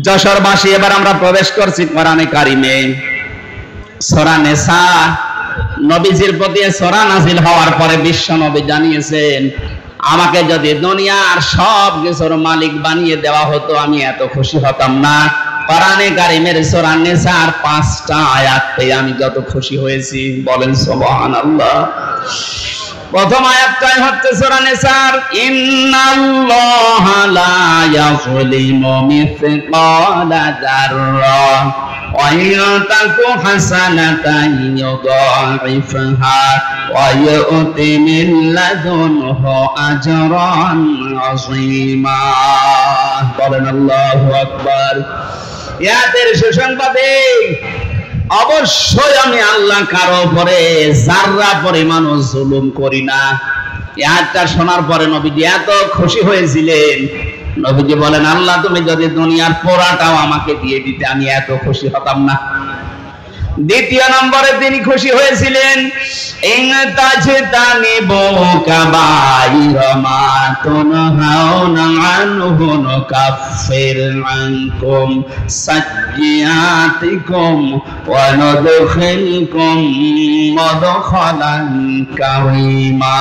যশোরবাসী, এবার আমরা প্রবেশ করছি কোরআনে কারিমে। সূরা নিসা, নবীজির প্রতি সূরা নাযিল হওয়ার পরে বিশ্ব নবী জানিয়েছেন, আমাকে যদি দুনিয়ার সব কিছুর মালিক বানিয়ে দেওয়া হতো আমি এত খুশি হতাম না। কোরআনে কারিমের সূরা নিসার 5টা আয়াত পেয়ে আমি যত খুশি হয়েছি, বলেন সুবহানাল্লাহ। প্রথম আয়াতটাই হচ্ছে সূরা নিসার, ইন্নাল্লাহা লা ইয়াযলিমু মিসকালা যাররা ওয়া ইয়াতাকু হাসানাতান ইউদাইফহা ওয়া ইউতি মিন লাদুনহু আজরান আযীমা। বলেন আল্লাহু আকবার। ইয়াদের সুসংবাদে অবশ্যই আমি আল্লাহ কারো উপরে যাররা পরিমাণ জুলুম করি না। এই আয়াতটা শোনার পরে নবীজি এত খুশি হয়েছিলেন, নবীজি বলেন, আল্লাহ তুমি যদি দুনিয়ার পুরাটাও আমাকে দিয়ে দিতে আমি এত খুশি হতাম না। দ্বিতীয় নম্বরে তিনি খুশি হয়েছিলেন, ইন তাজতানিবু কাবাইরা মা তুনহাউনা আনহু নুকাফির আনকুম সাইয়্যাতিকুম ওয়া নুদখিলকুম মুদখালান কারীমা।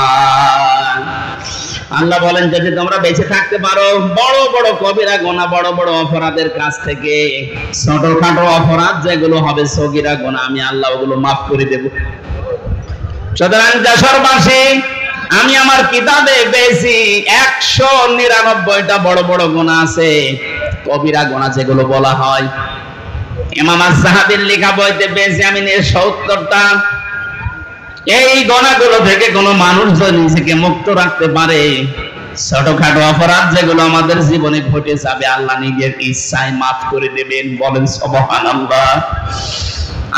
আল্লাহ বলেন, যদি তোমরা বেঁচে থাকতে পারো বড় বড় কবিরা গুনাহ, বড় বড় অপরাধের কাছ থেকে ছোটখাটো অপরাধ যেগুলো হবে সগীরা গুনাহ, আমি আল্লাহ ওগুলো মাফ করে দেব। সুতরাং যশোরবাসী, আমি আমার কিতাবে পেয়েছি 199টা বড় বড় গুনাহ আছে, কবিরা গুনাহ যেগুলো বলা হয়। ইমাম আয-যাহাবীর লেখা বইতে পেয়েছি আমি 70টা। এই গুনাহগুলো থেকে কোন মানুষ যদি নিজেকে মুক্ত রাখতে পারে, ছোটখাটো অপরাধ যেগুলো আমাদের জীবনে ঘটে যাবে আল্লাহ নিজের ইচ্ছায় মাফ করে দেবেন, বলেন সুবহানাল্লাহ।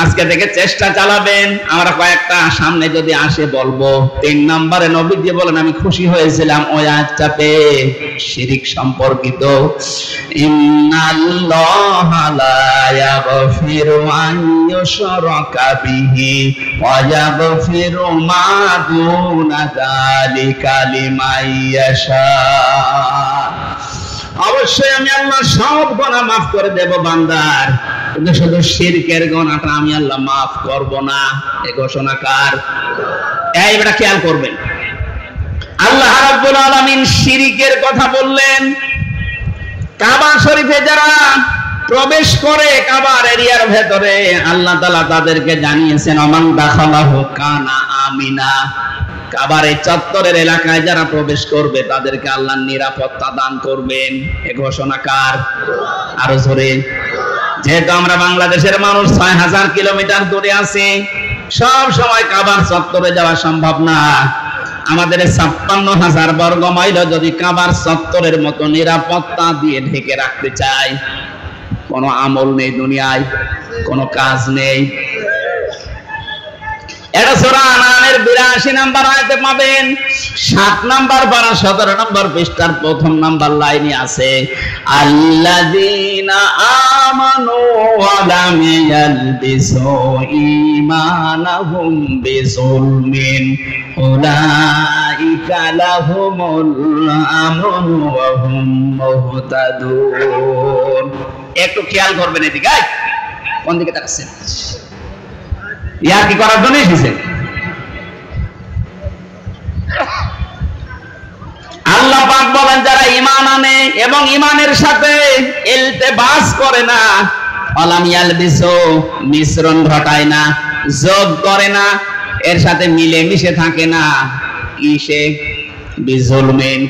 আজকে থেকে চেষ্টা চালাবেন। আমরা কয়েকটা সামনে যদি আসে বলবো। 3 নম্বরে নবীজি বলেন, আমি খুশি হয়েছিলাম ওই আয়াতটা পেয়ে, শিরিক সম্পর্কিত। ইন্নাল্লাহা লা ইয়াগফিরু আন ইউশরাকা বিহি ওয়া ইয়াগফিরু মা দুনা যালিকা লিমান ইয়াশা। অবশ্যই আমি আল্লাহ সব গুনাহ মাফ করে দেব বান্দার, কিন্তু শুধু শিরকের গুনাহটা আমি আল্লাহ মাফ করব না। এই ঘোষণা কার? এইটা খেয়াল করবেন। আল্লাহ রাব্বুল আলামিন শিরকের কথা বললেন। কাবা শরীফে যারা প্রবেশ করে কাবার এরিয়ার ভেতরে, আল্লাহ তাআলা তাদেরকে জানিয়েছেন, আমান দাখালাহু কানা আমিনা। কাবার এই চত্বরের এলাকায় যারা প্রবেশ করবে তাদেরকে আল্লাহ নিরাপত্তা দান করবেন। এই ঘোষণা কার? আরো জোরে। যেহেতু আমরা বাংলাদেশের মানুষ 6000 কিলোমিটার দূরে আছি, সব সময় কাবার চত্বরে যাওয়া সম্ভব না। আমাদের 56,000 বর্গ মাইল যদি কাবার চত্বরের মতো নিরাপত্তা দিয়ে ঢেকে রাখতে চাই, কোনো আমল নেই দুনিয়ায়, কোনো কাজ নেই। এটা সূরা আনামের 82 নম্বর আয়াতে পাবেন। 7 নম্বর পারা 17 নম্বর পৃষ্ঠার 1ম নম্বর লাইনে আছে, আল্লাযীনা আমানু ওয়া লাম ইয়ালবিসু ঈমানাহুম বিযুলমিন উলাইকা লাহুমুল আমনু ওয়া হুম মুহতাদুন। একটু খেয়াল করবেন এদিকে। কোন দিকে তাকাচ্ছেন? ইয়ার কি করার জন্য এসেছে? আল্লাহ পাক বলেন, যারা ঈমান আনে এবং ঈমানের সাথে ইলতিবাস করে না, আলাম ইয়ালবিসু, মিশ্রণ ঘটায় না, যোগ করে না, এর সাথে মিলে মিশে থাকে না, কিসে? বিজুলমিন,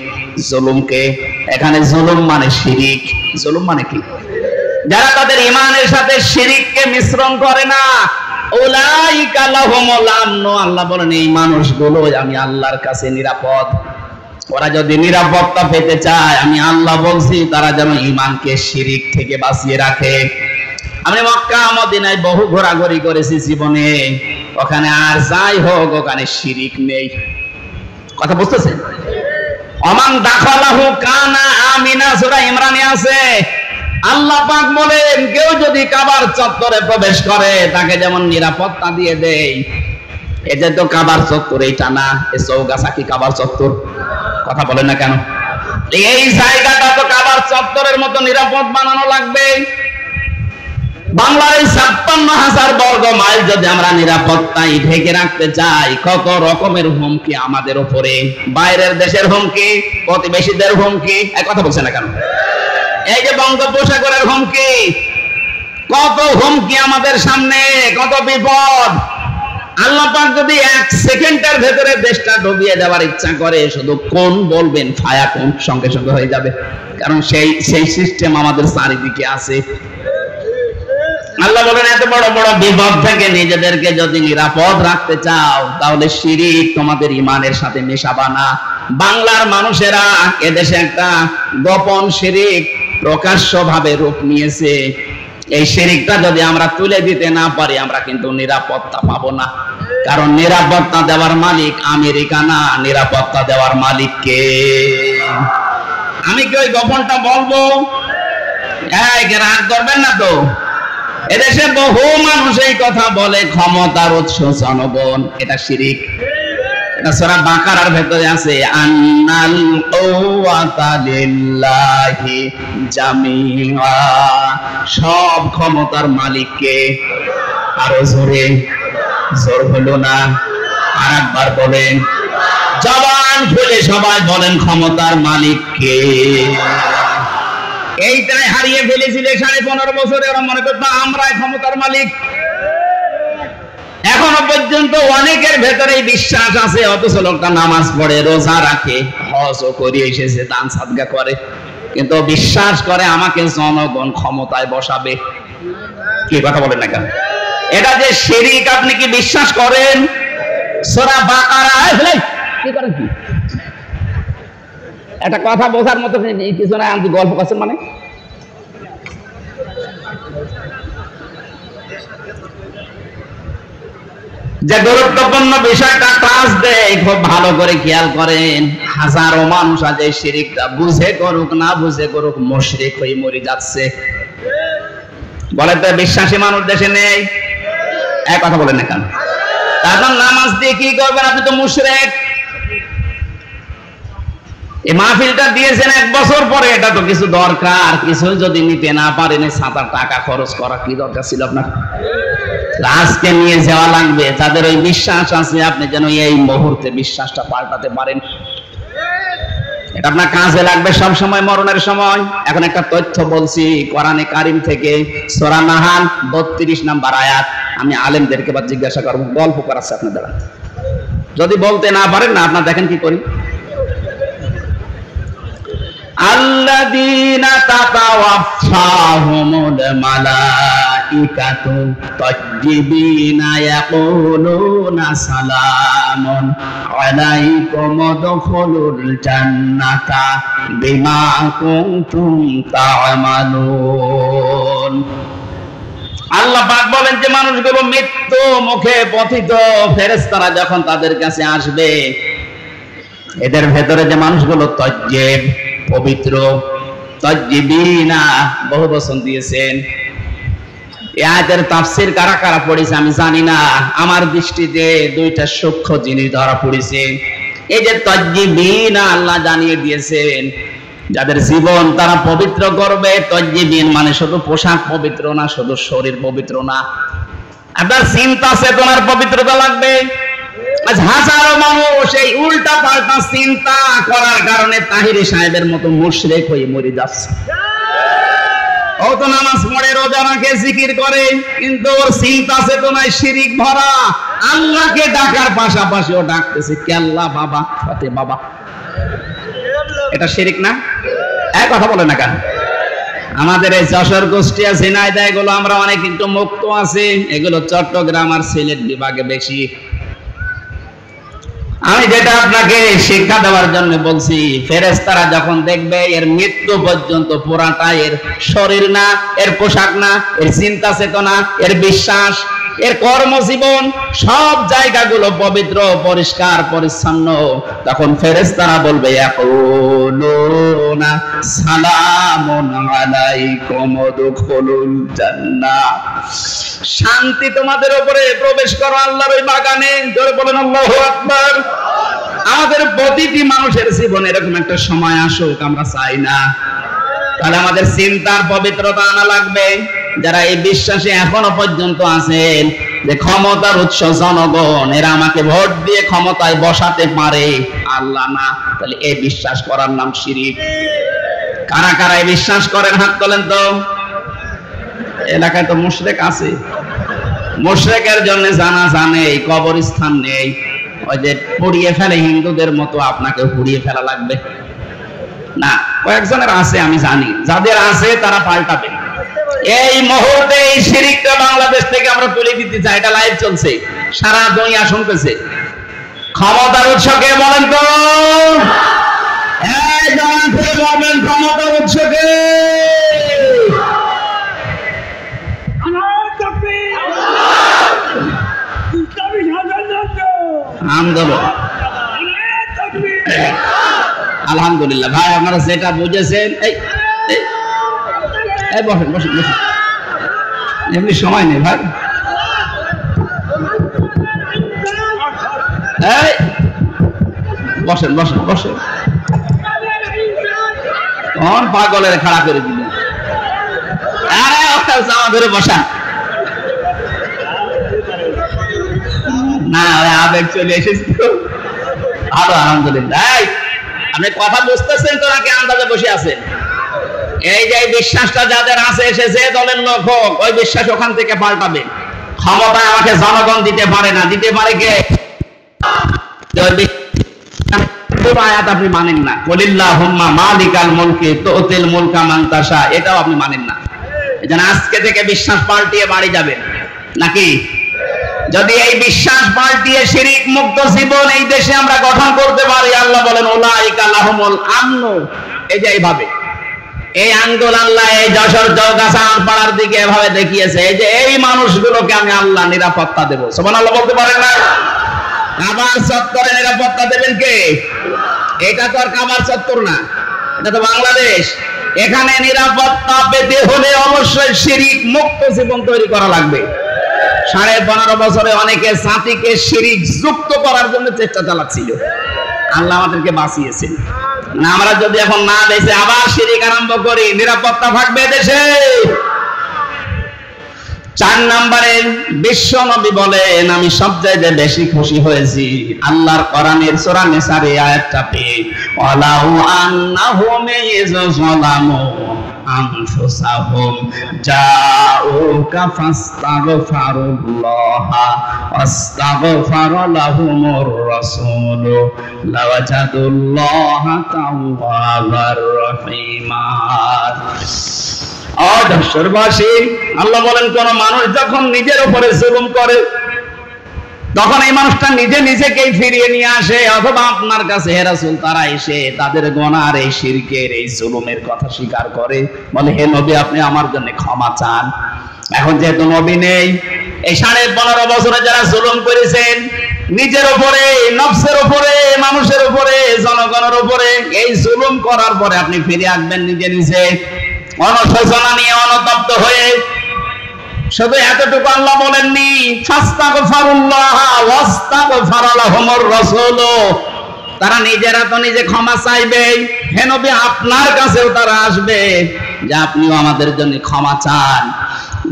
জুলুমকে। এখানে জুলুম মানে শিরিক। জুলুম মানে কি? যারা তাদের ঈমানের সাথে শিরিককে মিশ্রণ করে না, উলাইকা লাহুমুল আমন। আল্লাহ বলেন, এই মানুষগুলো আমি আল্লাহর কাছে নিরাপদ। ওরা যদি নিরাপত্তা পেতে চায়, আমি আল্লাহ বলছি তারা যেন ঈমানকে শিরিক থেকে বাঁচিয়ে রাখে। আমি মক্কা মদিনায় বহু ঘোরাঘুরি করেছি জীবনে, ওখানে আর যাই হোক ওখানে শিরিক নেই। কথা বুঝতেছেন? আমান দাখালাহু কানা আমিনা, সূরা ইমরানে আছে। আল্লাহ পাক বলেন, কেউ যদি কাবার চত্বরে প্রবেশ করে তাকে যেমন নিরাপত্তা দিয়ে দেয়। এই যে তো কাবার চত্বর, এইটা না, এই চৌগাছা কি কাবার চত্বর? কথা বলেন না কেন? এই জায়গাটা তো কাবার চত্বরের মতো নিরাপদ বানানো লাগবে। বাংলার এই ৫৬,০০০ বর্গ মাইল যদি আমরা নিরাপত্তায় ঢেকে রাখতে চাই, কত রকমের হুমকি আমাদের উপরে, বাইরের দেশের হুমকি, প্রতিবেশীদের হুমকি, এক কথা বলছে না কেন? এই যে বঙ্গোপসাগরের হুমকি, কত হুমকি আমাদের সামনে, কত বিপদ। আল্লাহ পাক যদি ১ সেকেন্ডের ভেতরে দেশটা ডুবিয়ে দেওয়ার ইচ্ছা করে, শুধু কোন বলবেন, ফায়া কোন, সঙ্গে সঙ্গে হয়ে যাবে। কারণ সেই সিস্টেম আমাদের চারিদিকে আছে। আল্লাহ বলেন, এত বড় বড় বিপদ থেকে নিজেদেরকে যদি নিরাপদ রাখতে চাও, তাহলে শিরিক তোমাদের ইমানের সাথে মেশাবা না। বাংলার মানুষেরা এদেশে একটা গোপন শিরিক প্রকাশ্যভাবে রূপ নিয়েছে। এই শিরিকটা যদি আমরা তুলে দিতে না পারি, আমরা কিন্তু নিরাপত্তা পাবো না। কারণ নিরাপত্তা দেওয়ার মালিক আমেরিকা না, নিরাপত্তা দেওয়ার মালিক কে? আমি কি ওই গোপনটা বলবো? রাগ করবেন না তো? এদেশে বহু মানুষ এই কথা বলে, ক্ষমতার উৎস জনগণ, এটা শিরিক। এটা সূরা বাকারার ভেতরে আছে, আন্নাল কুওয়াতা লিল্লাহি জামিআ, সব ক্ষমতার মালিক কে? আরো জোরে, জোর হলো না, আরেকবার বলেন, জবান খুলে সবাই বলেন, ক্ষমতার মালিক কে? এইটাই হারিয়ে ফেলেছিল ১৫.৫ বছরে। ওরা মনে করতো আমরাই ক্ষমতার মালিক। এখনো পর্যন্ত অনেকের ভেতরে বিশ্বাস আছে, অথচ লোকটা নামাজ পড়ে, রোজা রাখে, হজও করে এসেছে, দান সাদকা করে, কিন্তু বিশ্বাস করে আমাকে জনগণ ক্ষমতায় বসাবে। কি কথা বলেন না কেন? এটা যে শিরিক, আপনি কি বিশ্বাস করেন? সূরা বাকারা, কি করেন কি? একটা কথা বোঝার মতো কিছু না, আপনি গল্প করছেন মানে। যে গুরুত্বপূর্ণ বিষয়টা ক্লাস দেয়, খুব ভালো করে খেয়াল করেন। হাজারো মানুষ আজ এই শিরিকটা বুঝে করুক না বুঝে করুক, মুশরিক হয়ে মরে যাচ্ছে। বলে তো বিশ্বাসী মানুষ দেশে নেই, এক কথা বলেন না কেন? তারপর নামাজ দিয়ে কি করবেন? আপনি তো মুশরিক। এই মাহফিলটা দিয়েছেন ১ বছর পরে, এটা তো কিছু দরকার। কিছু যদি নিতে না পারেন, ৭ টাকা খরচ করা কি দরকার ছিল আপনার? আজকে নিয়ে যাওয়া লাগবে। যাদের ওই বিশ্বাস আছে, আপনি যেন এই মুহূর্তে বিশ্বাসটা পাল্টাতে পারেন। এটা আপনার কাজে লাগবে সব সময়, মরণের সময়। এখন একটা তথ্য বলছি কোরআনে কারিম থেকে, সূরা নাহাল ৩২ নম্বর আয়াত। আমি আলেমদেরকে বা জিজ্ঞাসা করবো, গল্প করাচ্ছে আপনাদের। যদি বলতে না পারেন না, আপনার দেখেন কি করি। আল্লাযীনা তাতাওয়াফাহুমুল মালাইকাতু তাজ্জিবিনা ইয়াকুলুনা সালামুন আলাইকুম উদখুলুল জান্নাতা বিমা কুনতুম তা'মালুন। আল্লাহ পাক বলেন যে মানুষগুলো মৃত্যু মুখে পতিত, ফেরেশতারা যখন তাদের কাছে আসবে, এদের ভেতরে যে মানুষগুলো তাজ্জিব, পবিত্র, তাজ্জিবিনা বহু বচন দিয়েছেন। এই আয়াতের তাফসীর কারা কারা পড়েছে আমি জানি না, আমার দৃষ্টিতে 2টা সূক্ষ্ম জিনিস ধরা পড়েছে। এই যে তাজ্জিবিনা, আল্লাহ জানিয়ে দিয়েছেন যাদের জীবন তারা পবিত্র করবে। তাজ্জিবিন মানে শুধু পোশাক পবিত্র না, শুধু শরীর পবিত্র না, আপনার চিন্তা চেতনার পবিত্রতা লাগবে। আজ হাজারো মানুষ এই উল্টা পাল্টা চিন্তা করার কারণে তাহিরি সাহেবের মতো মুশরিক হয়ে মরে যাচ্ছে। ও তো নামাজ পড়ে, রোজা রাখে, জিকির করে, কিন্তু ওর চিন্তা চেতনায় শিরিক ভরা। আল্লাহকে ডাকার পাশাপাশি ও ডাকতেছে কে আল্লাহ বাবা, ফতে বাবা। এটা শিরিক না? এক কথা বলে না কেন? আমাদের এই যশোর কুষ্টিয়া ঝিনাইদহ এগুলো আমরা অনেক একটু মুক্ত আছে, এগুলো চট্টগ্রাম আর সিলেট বিভাগে বেশি। আমি যেটা আপনাকে শিক্ষা দেওয়ার জন্য বলছি, ফেরেশতারা যখন দেখবে এর মৃত্যু পর্যন্ত পুরাটা এর শরীর না, এর পোশাক না, এর চিন্তা চেতনা, এর বিশ্বাস, এর কর্মজীবন, সব জায়গাগুলো পবিত্র, পরিষ্কার, পরিচ্ছন্ন, তখন ফেরেশতারা বলবে ইয়াকুলুনা সালামুন আলাইকুম উদখুলুল জান্নাহ, শান্তি তোমাদের উপরে, প্রবেশ করো আল্লাহর ওই বাগানে। জোরে বলেন আল্লাহু আকবার। আমাদের প্রতিটি মানুষের জীবনে এরকম একটা সময় আসুক, আমরা চাই না। তাহলে আমাদের চিন্তার পবিত্রতা আনা লাগবে। যারা এই বিশ্বাসে এখনো পর্যন্ত আছেন যে ক্ষমতার উৎস জনগণ, এরা আমাকে ভোট দিয়ে ক্ষমতায় বসাতে পারে, আল্লাহ না, তাহলে এই বিশ্বাস করার নাম শিরক। কারা কারা এই বিশ্বাস করেন হাত তোলেন তো। এলাকায় তো মুশরিক আছে, মুশরিকের জন্য জানাজা নেই, কবরস্থান নেই, ওই যে পুড়িয়ে ফেলে হিন্দুদের মতো আপনাকে পুড়িয়ে ফেলা লাগবে না। কয়েকজনের আছে আমি জানি, যাদের আছে তারা পাল্টাবে। এই মুহূর্তে এই শিরকটা বাংলাদেশ থেকে আমরা তুলে দিতে চাই, এটা লাইভ চলছে, সারা দুনিয়া শুনতেছে। ক্ষমতার উৎস কে বলেন তো? এই জানান করে বলবেন ক্ষমতার উৎস কে? আলহামদুলিল্লাহ ভাই, আপনারা যেটা বুঝেছেন। এই বসেন বসেন বসেন, এমনি সময় নেই ভাই। এই বসেন বসেন বসেন, কোন পাগলের খাড়া করে দিলেন? আরে জামা ধরে বসা না, আবেগ চলে এসেছে তো। ভালো, আলহামদুলিল্লাহ। আপনি কথা বুঝতেছেন তো নাকি আন্দাজে বসে আছেন? এই যে বিশ্বাসটা যাদের আছে, এসেছে দলের লোক হোক, ওই বিশ্বাস ওখান থেকে পাল্টাবে। ক্ষমতা আমাকে জনগণ দিতে পারে না, দিতে পারে কে? আয়াত আপনি মানেন না, কুলিল্লাহুম্মা মালিকাল মুলকি তুতিল মুলকা মান তাশা, এটাও আপনি মানেন না। এজন্য আজকে থেকে বিশ্বাস পাল্টিয়ে বাড়ি যাবেন নাকি? যদি এই বিশ্বাস পাল্টিয়ে শিরক মুক্ত জীবন এই দেশে আমরা গঠন করতে পারি, আল্লাহ বলেন উলাইকা লাহুমুল আমন। এই যে এইভাবে এই আঙ্গুল আল্লাহ এই যশোর চৌগাছা পাড়ার দিকে এভাবে দেখিয়েছে, এই যে এই মানুষগুলোকে আমি আল্লাহ নিরাপত্তা দেব। সুবহানাল্লাহ বলতে পারেন না? কাবার চত্বরে নিরাপত্তা দেবেন কে? এটা তো আর কাবার চত্বর না, এটা তো বাংলাদেশ। এখানে নিরাপত্তা পেতে হলে অবশ্যই শিরক মুক্ত জীবন তৈরি করা লাগবে। 15.5 বছরে অনেকে জাতিকে শিরক যুক্ত করার জন্য চেষ্টা চালাচ্ছিল, আল্লাহ আমাদেরকে বাঁচিয়েছেন। আমরা যদি এখন না বেঁচে আবার শিরক আরম্ভ করি, নিরাপত্তা থাকবে দেশে? 4 নম্বরে বিশ্ব নবী বলেন, আমি সবচেয়ে বেশি খুশি হয়েছি আল্লাহর কোরআনের সূরা নিসার আয়াতটা পেয়ে, ওয়ালাউ আন্নাহুম ইয়াযলামু আনফুসাহুম জাউকা ফাস্তাগফিরুল্লাহা ওয়াস্তাগফারা লাহুমুর রাসূল লাওয়াজাদুল্লাহা তাওয়াবার রহিমা। আল্লাহ বলেন, কোন মানুষ যখন নিজের উপরে জুলুম করে, তখন এই মানুষটা নিজে নিজেকেই ফিরিয়ে নিয়ে আসে, অথবা আপনার কাছে হে রাসূল তারা এসে তাদের গুনার এই শিরকের এই জুলুমের কথা স্বীকার করে, বলে হে নবী আপনি আমার জন্য ক্ষমা চান। এখন যেহেতু নবী নেই, এই 15.5 বছরে যারা জুলুম করেছেন নিজের উপরে, নফসের উপরে, মানুষের উপরে, জনগণের উপরে, এই জুলুম করার পরে আপনি ফিরে আসবেন নিজে নিজে অনুশোচনা নিয়ে, অনুতপ্ত হয়ে। শুধু এতটুকু আল্লাহ বলেননি, ফাস্তাগফিরুল্লাহা ওয়াস্তাগফারা লাহুমুর রাসূল, তারা নিজেরা তো নিজে ক্ষমা চাইবে, হে নবী আপনার কাছেও তারা আসবে যে আপনিও আমাদের জন্য ক্ষমা চান।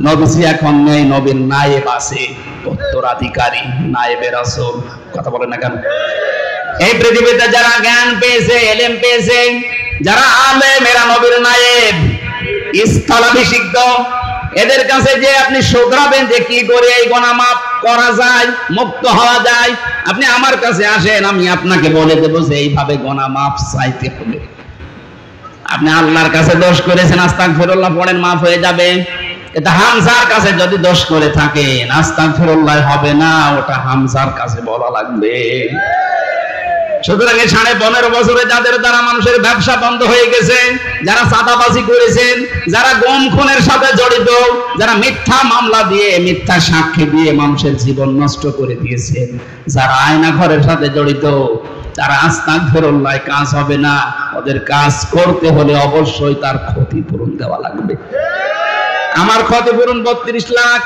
নবী এখন নেই, নবীর নায়েব আছে, উত্তরাধিকারী নায়েবে রাসূল। কথা বলেন না কেন? এই পৃথিবীতে যারা জ্ঞান পেয়েছে, ইলম পেয়েছে, যারা আলেম, এরা নবীর নায়েব, স্থলাভিষিক্ত। এদের কাছে যে আপনি শুধরাবেন যে কি করে এই গুনাহ মাফ করা যায়, মুক্ত হওয়া যায়, আপনি আমার কাছে আসেন, আমি আপনাকে বলে দেব যে এইভাবে গুনাহ মাফ চাইতে হবে। আপনি আল্লাহর কাছে দোষ করেছেন, আস্তাগফিরুল্লাহ পড়েন, মাফ হয়ে যাবে। এটা হামজার কাছে যদি দোষ করে থাকেন, আস্তাগফিরুল্লাহ হবে না, ওটা হামজার কাছে বলা লাগবে। সুতরাং 15.5 বছরে যাদের দ্বারা মানুষের ব্যবসা বন্ধ হয়ে গেছে, যারা চাঁদাবাজি করেছেন, যারা গুম খুনের সাথে জড়িত, যারা মিথ্যা মামলা দিয়ে, মিথ্যা সাক্ষী দিয়ে মানুষের জীবন নষ্ট করে দিয়েছেন, যারা আয়না ঘরের সাথে জড়িত, তারা আস্তাগফিরুল্লাহ কাজ হবে না। ওদের কাজ করতে হলে অবশ্যই তার ক্ষতিপূরণ দেওয়া লাগবে। আমার ক্ষতিপূরণ 32 লাখ।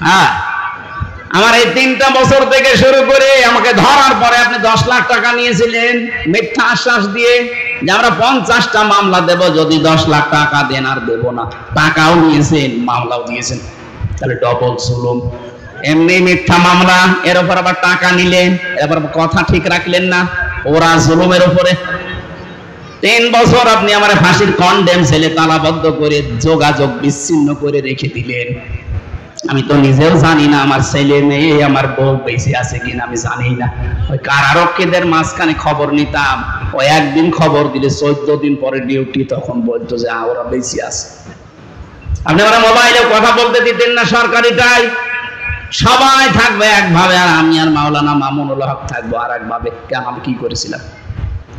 হ্যাঁ, আমার এই 3টা বছর থেকে শুরু করে আমাকে ধরার পরে আপনি 10 লাখ টাকা নিয়েছিলেন মিথ্যা আশ্বাস দিয়ে যে আমরা 50টা মামলা দেব যদি 10 লাখ টাকা দেন। আর দেব না, টাকাও নিয়েছেন মামলাও দিয়েছেন, তাহলে ডবল জুলুম। এমনি মিথ্যা মামলা, এর উপর আবার টাকা নিলেন, এবার কথা ঠিক রাখলেন না, ওরা জুলুমের উপরে। 3 বছর আপনি আমার ফাঁসির কন্ডেম ছেলে তালাবদ্ধ করে যোগাযোগ বিচ্ছিন্ন করে রেখে দিলেন। আমি তো নিজেও জানি না আমার ছেলে মেয়ে আমার বউ বেঁচে আছে কিনা, আমি জানি না। ওই কারারক্ষীদের মাঝখানে খবর নিতাম, ওই একদিন খবর দিলে 14 দিন পরে ডিউটি, তখন বলতো যে ওরা বেঁচে আছে। আপনি ওরা মোবাইলে কথা বলতে দিতেন না, সরকারিটাই সবাই থাকবে একভাবে, আর আমি আর মাওলানা মামুনুল হক থাকবো আর একভাবে। কেন, আমি কি করেছিলাম?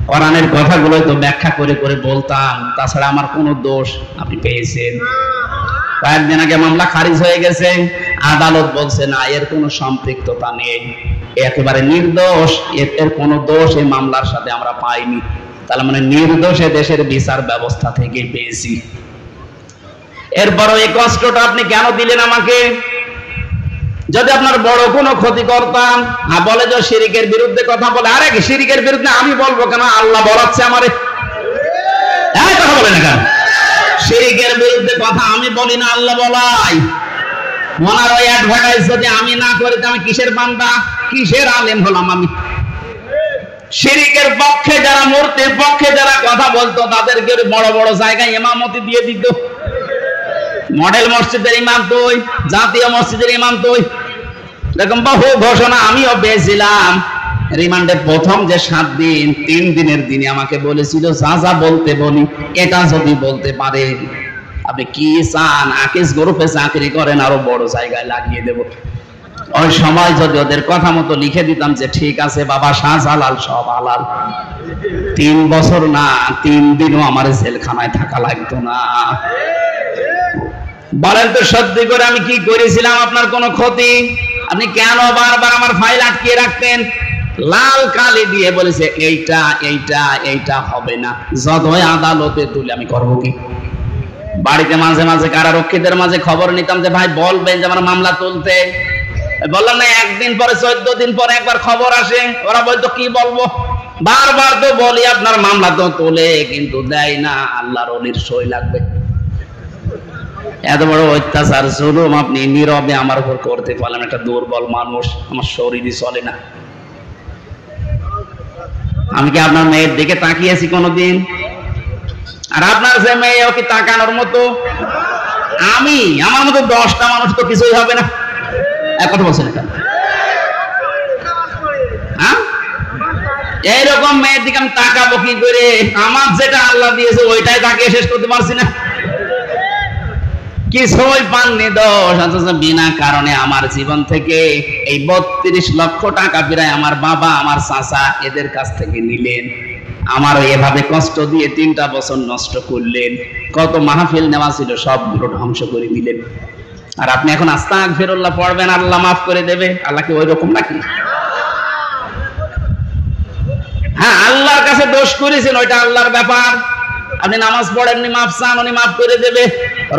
কোরআনের কথাগুলোই তো ব্যাখ্যা করে করে বলতাম, তাছাড়া আমার কোনো দোষ আপনি পেয়েছেন? কয়েকদিন আগে মামলা খারিজ হয়ে গেছে, আদালত বলছে না এর কোনো সম্পৃক্ততা নেই, একেবারে নির্দোষ, এর কোনো দোষ এই মামলার সাথে আমরা পাইনি। তাহলে মানে নির্দোষে দেশের বিচার ব্যবস্থা থেকে পেয়েছি। এরপরও এই কষ্টটা আপনি কেন দিলেন আমাকে? যদি আপনার বড় কোনো ক্ষতি করতাম, বলে যে শিরিকের বিরুদ্ধে কথা বলে, আরে শিরিকের বিরুদ্ধে আমি বলবো কেন? আল্লাহ বলাচ্ছে আমারে, কথা বলে না কেন? শিরিকের বিরুদ্ধে কথা আমি বলি না, আল্লাহ বলাই। ওনার ওই অ্যাডভার্টাইজ যদি আমি না করি, আমি কিসের বান্দা, কিসের আলেম হলাম আমি? শিরিকের পক্ষে যারা, মূর্তির পক্ষে যারা কথা বলতো, তাদেরকে বড় বড় জায়গায় ইমামতি দিয়ে দিত। মডেল মসজিদের ইমাম তুই, জাতীয় মসজিদের ইমাম তুই, এরকম বহু ঘোষণা আমিও পেয়েছিলাম। রিমান্ডের প্রথম যে 7 দিন, 3 দিনের দিনে আমাকে বলেছিল যা যা বলতে বলি এটা যদি বলতে পারে আপনি কি চান, আকিস গ্রুপে চাকরি করেন, আরো বড় জায়গায় লাগিয়ে দেব। ওই সময় যদি ওদের কথা মতো লিখে দিতাম যে ঠিক আছে বাবা, শাহজালাল সব হালাল, 3 বছর না 3 দিনও আমার জেলখানায় থাকা লাগতো না। বলেন তো সত্যি করে আমি কি করেছিলাম আপনার কোনো ক্ষতি? আপনি কেন বারবার আমার ফাইল আটকিয়ে রাখতেন? লাল কালি দিয়ে বলেছে এইটা এইটা এইটা হবে না, যতই আদালতে তুলে আমি করবো কি? বাড়িতে মাঝে মাঝে কারারক্ষীদের মাঝে খবর নিতাম যে ভাই বলবেন যে আমার মামলা তুলতে, বললাম না, একদিন পরে 14 দিন পরে একবার খবর আসে, ওরা বলতো কি বলবো, বারবার তো বলি আপনার মামলা তো তোলে, কিন্তু দেয় না, আল্লাহর ওলির সই লাগবে। এত বড় অত্যাচার জুলুম আপনি নীরবে আমার উপর করতে পারলেন। একটা দুর্বল মানুষ, আমার শরীরই চলে না। আমি কি আপনার মেয়ের দিকে তাকিয়েছি কোনোদিন? আর আপনার যে মেয়ে, ও কি তাকানোর মতো? আমি, আমার মতো 10টা মানুষ তো কিছুই হবে না। এক কথা বলছেন কেন? হ্যাঁ, এইরকম মেয়ের দিকে আমি তাকাবো কি করে? আমার যেটা আল্লাহ দিয়েছে ওইটাই তাকিয়ে শেষ করতে পারছি না। কিছুই পাননি দোষ, অথচ বিনা কারণে আমার জীবন থেকে এই 32 লক্ষ টাকা প্রায় আমার বাবা, আমার চাচা এদের কাছ থেকে নিলেন। আমার এভাবে কষ্ট দিয়ে 3টা বছর নষ্ট করলেন। কত মাহফিল নেওয়া ছিল সবগুলো ধ্বংস করে দিলেন। আর আপনি এখন আস্তাগফিরুল্লাহ পড়বেন, আল্লাহ মাফ করে দেবে। আল্লাহ কি ওই রকম নাকি? হ্যাঁ, আল্লাহর কাছে দোষ করেছেন, ওইটা আল্লাহর ব্যাপার। আপনি নামাজ পড়েননি, মাফ চান, উনি মাফ করে দেবে।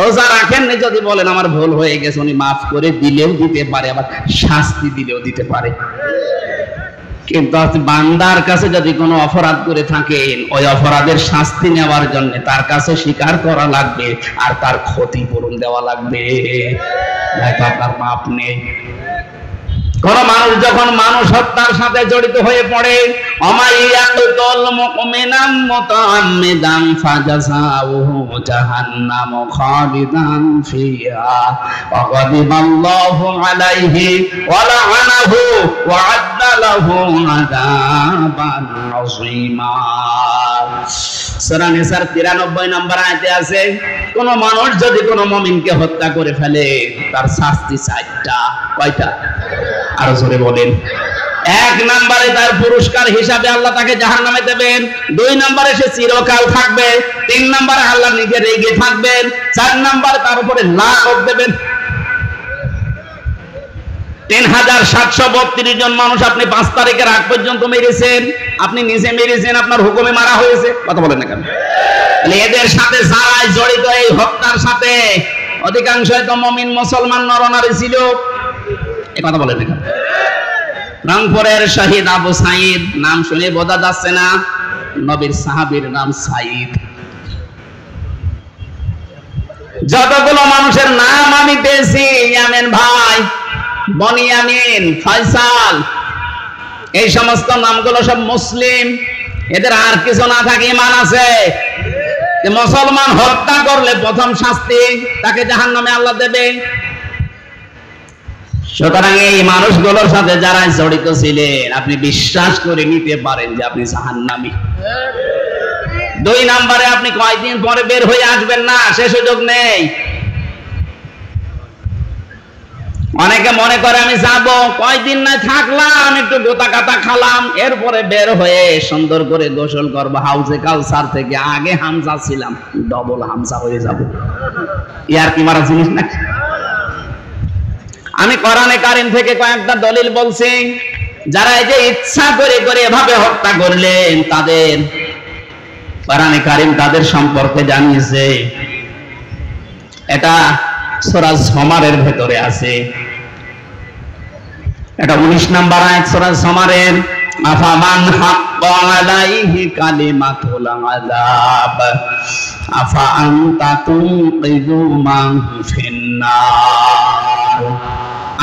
রোজা রাখেননি, যদি বলেন আমার ভুল হয়ে গেছে, উনি মাফ করে দিলেও দিতে পারে, আবার শাস্তি দিলেও দিতে পারে। কিন্তু বান্দার কাছে যদি কোনো অপরাধ করে থাকেন, ওই অপরাধের শাস্তি নেওয়ার জন্য তার কাছে স্বীকার করা লাগবে আর তার ক্ষতিপূরণ দেওয়া লাগবে, আপনার মাপ নেই। কোন মানুষ যখন মানুষ হত্যার সাথে জড়িত হয়ে পড়ে, অমাইয়াতুল মুমিনাম মুতাআম্মিদান ফাজাযাউহু জাহান্নাম খালিদান ফিহা ওয়া গাদিবাল্লাহু আলাইহি ওয়া লা'নাহু ওয়া আ'আদ্দা লাহু আযাবান আযীমা। সূরা নিসার 93 নম্বর আয়াতে আছে, কোন মানুষ যদি কোন মুমিনকে হত্যা করে ফেলে তার শাস্তি 4টা। কয়টা? আরো জোরে বলেন। 1 নম্বরে তার পুরস্কার হিসাবে আল্লাহ তাকে জাহান্নামে দেবেন। 2 নম্বরে সে চিরকাল থাকবে। 3 নম্বরে আল্লাহ নিজে রেগে থাকবেন। 4 নম্বরে তার উপরে লানত দেবেন। 3732 জন মানুষ আপনি 5 তারিখের আগ পর্যন্ত মেরেছেন, আপনি নিজে মেরেছেন, আপনার হুকুমে মারা হয়েছে। কথা বলেন না কেন? এদের সাথে যারাই জড়িত এই হত্যার সাথে, অধিকাংশই তো মুমিন মুসলমান নরনারী ছিল। এ কথা বলেন না। রংপুরের শহীদ আবু সাইদ, নাম শুনে বোঝা যাচ্ছে না নবীর সাহাবীর নাম সাইদ। যতগুলো মানুষের নাম আমি পেয়েছি, ইয়ামিন ভাই, বনিয়ামিন, ফয়সাল, এই সমস্ত নামগুলো সব মুসলিম। এদের আর কিছু না থাকে ঈমান আছে। মুসলমান হত্যা করলে প্রথম শাস্তি তাকে জাহান্নামে আল্লাহ দেবে। সুতরাং এই মানুষগুলোর সাথে যারা জড়িত ছিলেন আপনি বিশ্বাস করে নিতে পারেন যে আপনি জাহান্নামী। 2 নম্বরে আপনি কয়দিন পরে বের হয়ে আসবেন না, সে সুযোগ নেই। অনেকে মনে করে আমি যাব, কয়দিন না থাকলাম, একটু গোতা কাটা খালাম, এরপরে বের হয়ে সুন্দর করে গোসল করবো। হাউজে কাউসার থেকে আগে হামজা ছিলাম, ডবল হামজা হয়ে যাব। ইয়ার কি মারা জিনিস না। আমি কোরআনে কারীম থেকে কয়েকটা দলিল বলছি। যারা এই যে ইচ্ছা করে করে এভাবে হত্যা করলেন, তাদের কোরআনে কারীম তাদের সম্পর্কে জানিয়েছে। এটা সূরা যুমারের ভেতরে আছে। এটা 19 নম্বর আয়াত সূরা যুমারের। আফামান হাক্কা আলাইহি কালিমাতুল আযাব আফা আনতা তুনকিযু মান ফিন্নার।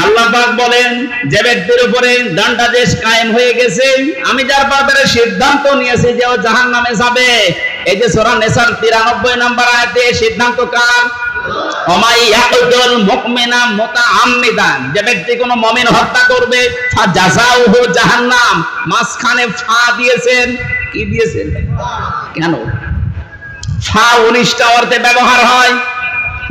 আল্লাহ পাক বলেন, যে ব্যক্তির উপরে দণ্ডাদেশ কায়েম হয়ে গেছে, আমি যার ব্যাপারে সিদ্ধান্ত নিয়েছি যে ও জাহান্নামে যাবে। এই যে সূরা নিসার 93 নম্বর আয়াতে সিদ্ধান্ত কার? ওমাই ইয়াকুতুল মুমিনা মুতাআম্মিদান, যে ব্যক্তি কোনো মুমিন হত্যা করবে, ফাজাযাউহু জাহান্নাম। মাঝখানে ফা দিয়েছেন, কি দিয়েছেন? কেন? ফা 19টা অর্থে ব্যবহার হয়।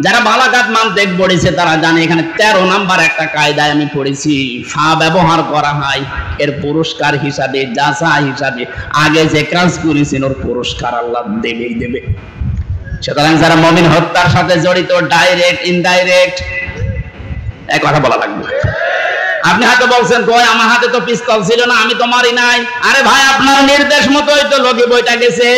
যারা বালাগাত মানতেক পড়েছে তারা জানে এখানে 13 নাম্বার একটা কায়দায় আমি পড়েছি, ফা ব্যবহার করা হয় এর পুরস্কার হিসাবে, জাযা হিসাবে। আগে যে কাজ করেছেন ওর পুরস্কার আল্লাহ দেবেই দেবে। সুতরাং যারা মুমিন হত্যার সাথে জড়িত, ডাইরেক্ট ইনডাইরেক্ট, এক কথা বলা লাগবে। আপনি হয়তো বলছেন, কই আমার হাতে তো পিস্তল ছিল না, আমি তো মারি নাই। আরে ভাই, আপনার নির্দেশ মতোই তো লগি বইটা গেছে।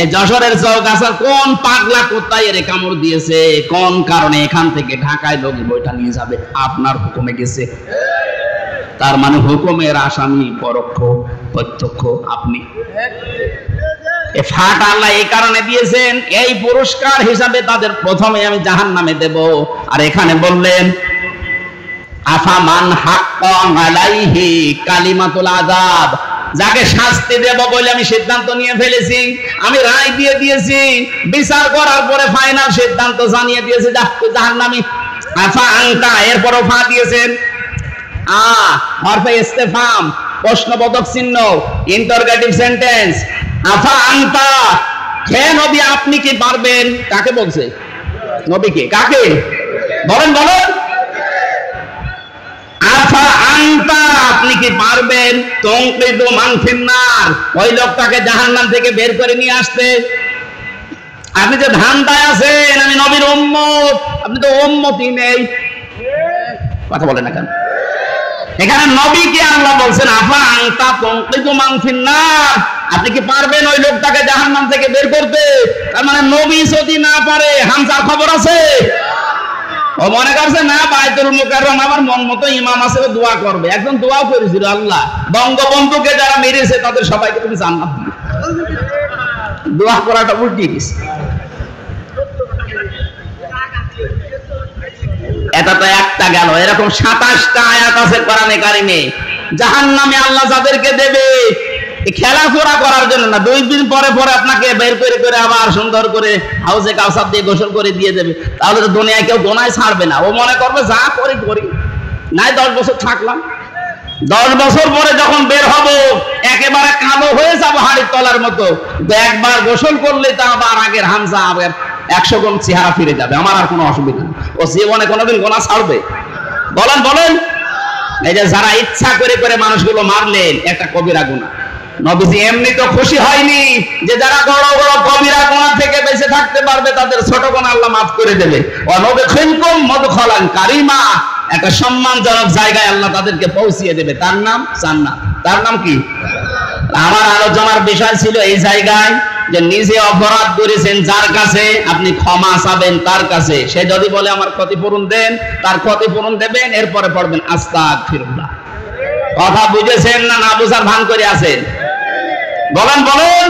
এই যশোরের চৌগাছা কোন পাগলা কুত্তায় এর কামড় দিয়েছে? কোন কারণে এখান থেকে ঢাকায় লগি বইটা নিয়ে যাবে? আপনার হুকুমে গেছে। তার মানে হুকুমের আসামি পরোক্ষ, প্রত্যক্ষ আপনি। ফাট আল্লাহ এই কারণে দিয়েছেন, এই পুরস্কার হিসাবে তাদের প্রথমে আমি জাহান্নামে দেব। আর এখানে বললেন আফামান হাক্কা আলাইহি কালিমাতুল আযাব, যাকে শাস্তি দেব বলে আমি সিদ্ধান্ত নিয়ে ফেলেছি, আমি রায় দিয়ে দিয়েছি, বিচার করার পরে ফাইনাল সিদ্ধান্ত জানিয়ে দিয়েছে জাহান্নামী। আফা আনতা, এরপরও ফা দিয়েছেন। হরফে ইস্তেফহাম, প্রশ্নবোধক চিহ্ন, ইন্টারোগেটিভ সেন্টেন্স। আফা আনতা, হে নবী আপনি কি পারবেন? কাকে বলছে? নবীকে। কাকে বলেন? বলেন। আফা আনতা, আপনি কি পারবেন? তুনকিযু মান ফিন্নার, ওই লোকটাকে জাহান্নাম থেকে বের করে নিয়ে আসতে। আপনি যে ধান্দায় আছেন আমি নবীর উম্মত, আপনি তো উম্মতই নেই। কথা বলেন না কেন? এখানে নবীকে আল্লাহ বলছেন আফা আনতা তুনকিযু মান ফিন্নার, আপনি কি পারবেন ওই লোকটাকে জাহান্নাম থেকে বের করতে? তার মানে নবী যদি না পারে, হামজার খবর আছে? ও মনে করছে না বাইতুল মুকাররম আমার মন মতো ইমাম আছে, ও দোয়া করবে। একজন দোয়াও করেছিল, আল্লাহ বঙ্গবন্ধুকে যারা মেরেছে তাদের সবাইকে তুমি জান্নাত দিও। দোয়া করাটা উল্টে গেছে। এটা তো একটা গেল, এরকম 27টা আয়াত আছে কোরআনে কারিমে। জাহান্নামে আল্লাহ যাদেরকে দেবে খেলাধুলা করার জন্য না, 2 দিন পরে পরে আপনাকে বের করে করে আবার সুন্দর করে হাউজে কাউসার দিয়ে গোসল করে দিয়ে দেবে। তাহলে তো দুনিয়ায় কেউ গোনায় ছাড়বে না। ও মনে করবে যা করি করি, নাই 10 বছর থাকলাম, 10 বছর পরে যখন বের হব একেবারে কালো হয়ে যাবো হাড়ির তলার মতো। একবার গোসল করলে তা আবার আগের হামজা আবার 100 গুণ চেহারা ফিরে যাবে। আমার আর কোনো অসুবিধা নেই। ও জীবনে কোনোদিন গোনা ছাড়বে? বলেন বলেন। এই যে যারা ইচ্ছা করে করে মানুষগুলো মারলেন, একটা কবিরা গুনাহ। নবীজি এমনি তো খুশি হয়নি যে যারা বড় বড় কবিরা গুনাহ থেকে বেঁচে থাকতে পারবে তাদের ছোট গুনাহ আল্লাহ মাফ করে দেবে। ওয়া নুদখিলকুম মুদখালান কারীমা, একটা সম্মানজনক জায়গায় আল্লাহ তাদেরকে পৌঁছিয়ে দেবে। তার নাম জান্নাত। তার নাম কি? আমার আলোচনার বিষয় ছিল এই জায়গায় যে নিজে অপরাধ করেছেন যার কাছে আপনি ক্ষমা চাবেন তার কাছে, সে যদি বলে আমার ক্ষতিপূরণ দেন, তার ক্ষতিপূরণ দেবেন, এরপরে পড়বেন আস্তাগফিরুল্লাহ। কথা বুঝেছেন না না বুঝার ভান করে আছেন? বলেন বলুন।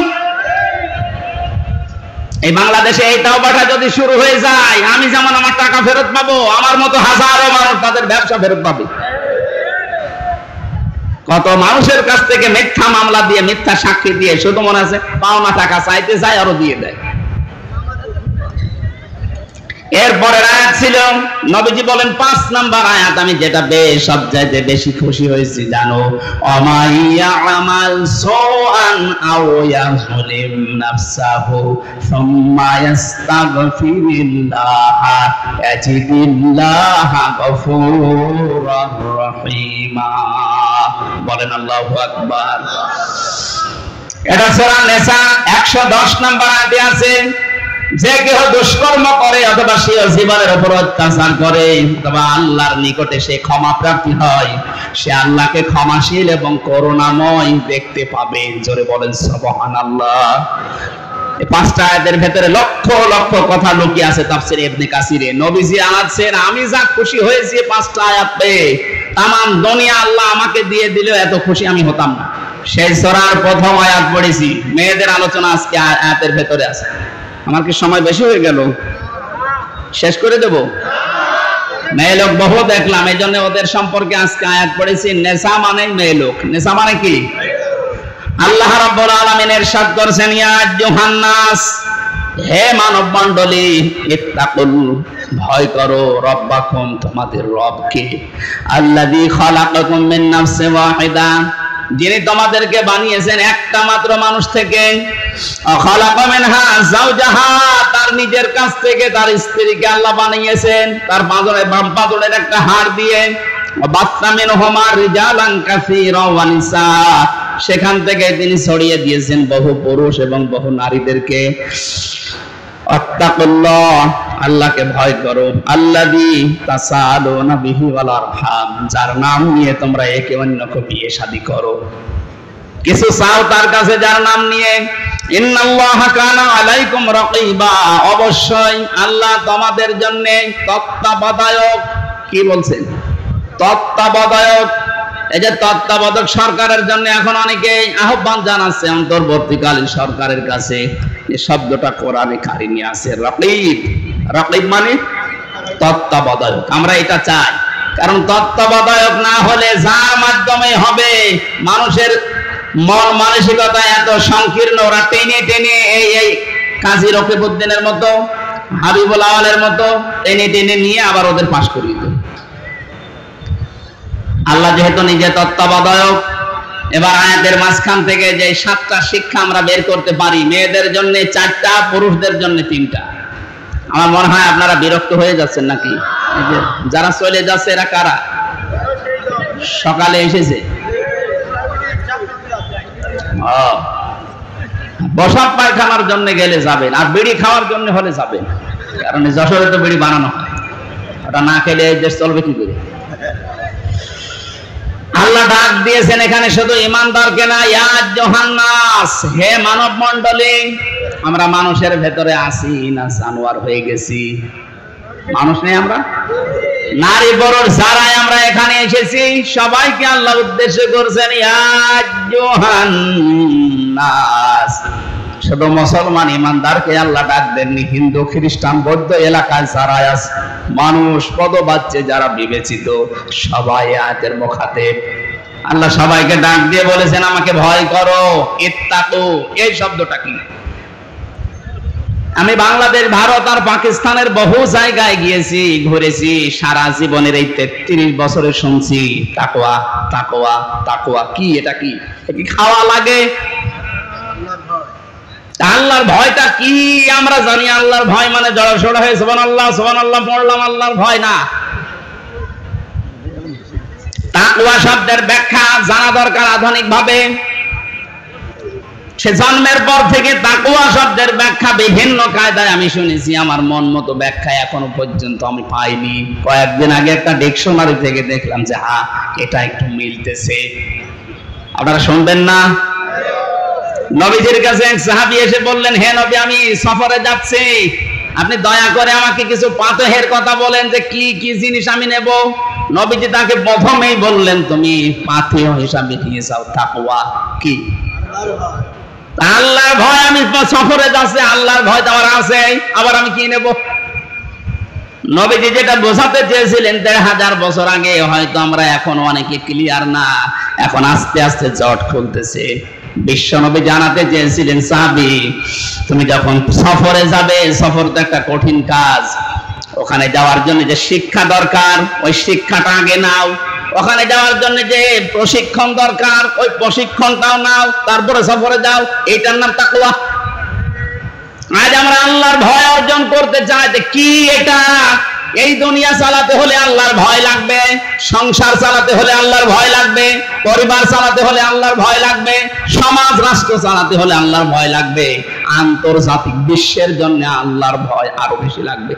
এই বাংলাদেশে এই তাওবাটা যদি শুরু হয়ে যায়, আমি যেমন আমার টাকা ফেরত পাবো, আমার মতো হাজারো মানুষ তাদের ব্যবসা ফেরত পাবে। কত মানুষের কাছ থেকে মিথ্যা মামলা দিয়ে, মিথ্যা সাক্ষী দিয়ে, শুধু মনে আছে পাওনা টাকা চাইতে চায়, আরো দিয়ে দেয়। এরপরে আয়াত ছিল, নবীজি বলেন 5 নাম্বার আয়াত, আমি যেটা সবচাইতে বেশি খুশি হয়েছি জানো, অমাইয়া আমাল সুআন আও ইয়াযলিম নাফসাহু সুম্মা ইস্তাগফিরিল্লাহ ইয়াজিদিল্লাহ গফুরুর রহিমা। বলেন আল্লাহু আকবার। এটা সূরা নিসা 110 নাম্বার আয়াতে আছে, যে কেহ দুষ্কর্ম করে অথবা সে জীবনের উপর অত্যাচার করে অথবা আল্লাহর নিকটে সে ক্ষমা প্রার্থী হয়, সে আল্লাহকে ক্ষমাশীল এবং করুণাময় দেখতে পাবে। জোরে বলেন সুবহানাল্লাহ। এই 5টা আয়াতের ভেতরে লক্ষ লক্ষ কথা লুকিয়ে আছে তাফসীরে ইবনে কাসিরে। নবীজি আছেন, আমি যা খুশি হয়েছি 5টা আয়াত পেয়ে, তামাম দুনিয়া আল্লাহ আমাকে দিয়ে দিল, এত খুশি আমি হতাম না। সেই সূরার প্রথম আয়াত পড়েছি। মেয়েদের আলোচনা আজকে আয়াতের ভেতরে আছে। আমার কি সময় বেশি হয়ে গেল? শেষ করে দেব? মেয়ে লোক বহু দেখলাম, এই জন্য ওদের সম্পর্কে আজকে আয়াত পড়েছি। নেশা মানে মেয়ে লোক। নেশা মানে কি? আল্লাহ রাব্বুল আলামিন ইরশাদ করেছেন, ইয়া আইয়ুহান নাস, হে মানব মণ্ডলী, ইত্তাকুল, ভয় করো, রব্বাকুম, তোমাদের রবকে, আল্লাযী খালাকাকুম মিন নাফসিন ওয়াহিদা, যিনি তোমাদেরকে বানিয়েছেন একটা মাত্র মানুষ থেকে, খালাকা মিনহা যাওজাহা, তার নিজের কাছ থেকে তার স্ত্রীকে আল্লাহ বানিয়েছেন, তার পাঁজরে বাম পাঁজরের একটা হাড় দিয়ে, বাসসা মিনহুমা রিজালান কাসীরা ওয়া নিসা, সেখান থেকে তিনি ছড়িয়ে দিয়েছেন বহু পুরুষ এবং বহু নারীদেরকে। আত্তাকুল্লাহ, আল্লাহকে ভয় করো, আল্লাযী তাসালুনা বিহি ওয়াল আরহাম, যার নাম নিয়ে তোমরা একে অন্যকে বিয়ে শাদী করো, কিছু চাও তার কাছে যার নাম নিয়ে। ইন্নাল্লাহা কানা আলাইকুম রাকিবা, অবশ্যই আল্লাহ তোমাদের জন্য তত্ত্বাবধায়ক। কি বলছেন? তত্ত্বাবধায়ক। এই যে তত্ত্বাবধায়ক সরকারের জন্য এখন অনেকেই আহ্বান জানাচ্ছে অন্তর্বর্তীকালীন সরকারের কাছে। এই শব্দটা কোরআনে কারিমে আছে, রাকিব। রাকিব মানে তত্ত্বাবধায়ক। আমরা এটা চাই, কারণ তত্ত্বাবধায়ক না হলে যার মাধ্যমে হবে, মানুষের মন মানসিকতা এত সংকীর্ণ, ওরা টেনে টেনে এই কাজী রকিবউদ্দিনের মতো, হাবিবুল আওয়ালের মতো টেনে টেনে নিয়ে আবার ওদের পাশ করিয়ে দেয়। আল্লাহ যেহেতু নিজে তত্ত্বাবধায়ক, এবার আয়াতের মাঝখান থেকে যে 7টা শিক্ষা আমরা বের করতে পারি, মেয়েদের জন্য 4টা, পুরুষদের জন্য 3টা। আমার মনে হয় আপনারা বিরক্ত হয়ে যাচ্ছেন নাকি? যারা চলে যাচ্ছে এরা কারা? সকালে এসেছে, বসাব পায়খানার জন্য গেলে যাবেন, আর বিড়ি খাওয়ার জন্য হলে যাবেন, কারণ যশোরে তো বিড়ি বানানো হয়, ওটা না খেলে এই দেশ চলবে কি করে? আল্লাহ ডাক দিয়েছেন এখানে শুধু ঈমানদারকে না, ইয়া আইয়ুহান নাস, হে মানব মণ্ডলী। আমরা মানুষের ভেতরে আছি না জানোয়ার হয়ে গেছি? মানুষ নেই আমরা? নারী বড়র যারাই আমরা এখানে এসেছি, সবাইকে আল্লাহ উদ্দেশ্য করছেন ইয়া আইয়ুহান নাস। শুধু মুসলমান ঈমানদারকে আল্লাহ ডাক দেননি, হিন্দু, খ্রিস্টান, বৌদ্ধ এলাকায় যারা আছে, মানুষ, পদবাচ্য যারা বিবেচিত, সবাই আয়াতের মুখাতেব। আল্লাহ সবাইকে ডাক দিয়ে বলেছেন আমাকে ভয় করো, ইত্তাকু। এই শব্দটা কি? আমি বাংলাদেশ, ভারত আর পাকিস্তানের বহু জায়গায় গিয়েছি, ঘুরেছি, সারা জীবনের এই 33 বছরে শুনছি তাকওয়া, তাকওয়া, তাকওয়া। কি এটা? কি খাওয়া লাগে? আল্লাহর ভয়টা কি আমরা জানি। আল্লাহর ভয় মানে জড়সড় হয়ে সুবহানাল্লাহ সুবহানাল্লাহ পড়লাম, আল্লাহর ভয় না। তাকওয়া শব্দের ব্যাখ্যা জানা দরকার আধুনিক ভাবে। সে জন্মের পর থেকে তাকওয়া শব্দের ব্যাখ্যা বিভিন্ন কায়দায় আমি শুনেছি, আমার মন মতো ব্যাখ্যা এখনো পর্যন্ত আমি পাইনি। কয়েকদিন আগে একটা ডিকশনারি থেকে দেখলাম যে হ্যাঁ, এটা একটু মিলতেছে। আপনারা শুনবেন না? নবীজির কাছে এক সাহাবী এসে বললেন, হে নবী, আমি সফরে যাচ্ছি, আপনি দয়া করে আমাকে কিছু পাথেহের কথা বলেন যে কি কি জিনিস আমি নেব। নবীজি তাকে প্রথমেই বললেন, তুমি পাথেয় হিসাবে নিয়ে যাও তাকওয়া। কি? আল্লাহর ভয়। আমি সফরে যাচ্ছি, আল্লাহর ভয় তো আমার আছে, আবার আমি কি নেব? নবীজি যেটা বোঝাতে চেয়েছিলেন ১৫০০ বছর আগে, হয়তো আমরা এখন অনেকে ক্লিয়ার না, এখন আস্তে আস্তে জট খুলতেছে। বিশ্ব নবী জানাতে চেয়েছিলেন, সাহাবী, তুমি যখন সফরে যাবে, সফর তো একটা কঠিন কাজ, ওখানে যাওয়ার জন্য যে শিক্ষা দরকার ওই শিক্ষাটা আগে নাও, ওখানে যাওয়ার জন্য যে প্রশিক্ষণ দরকার ওই প্রশিক্ষণটাও নাও, তারপরে সফরে যাও। এটার নাম তাকওয়া। আজ আমরা আল্লাহর ভয় অর্জন করতে চাই, কি এটা? এই দুনিয়া চালাতে হলে আল্লাহর ভয় লাগবে, সংসার চালাতে হলে আল্লাহর ভয় লাগবে, পরিবার চালাতে হলে আল্লাহর ভয় লাগবে, সমাজ রাষ্ট্র চালাতে হলে আল্লাহর ভয় লাগবে, আন্তর্জাতিক বিশ্বের জন্য আল্লাহর ভয় আরো বেশি লাগবে।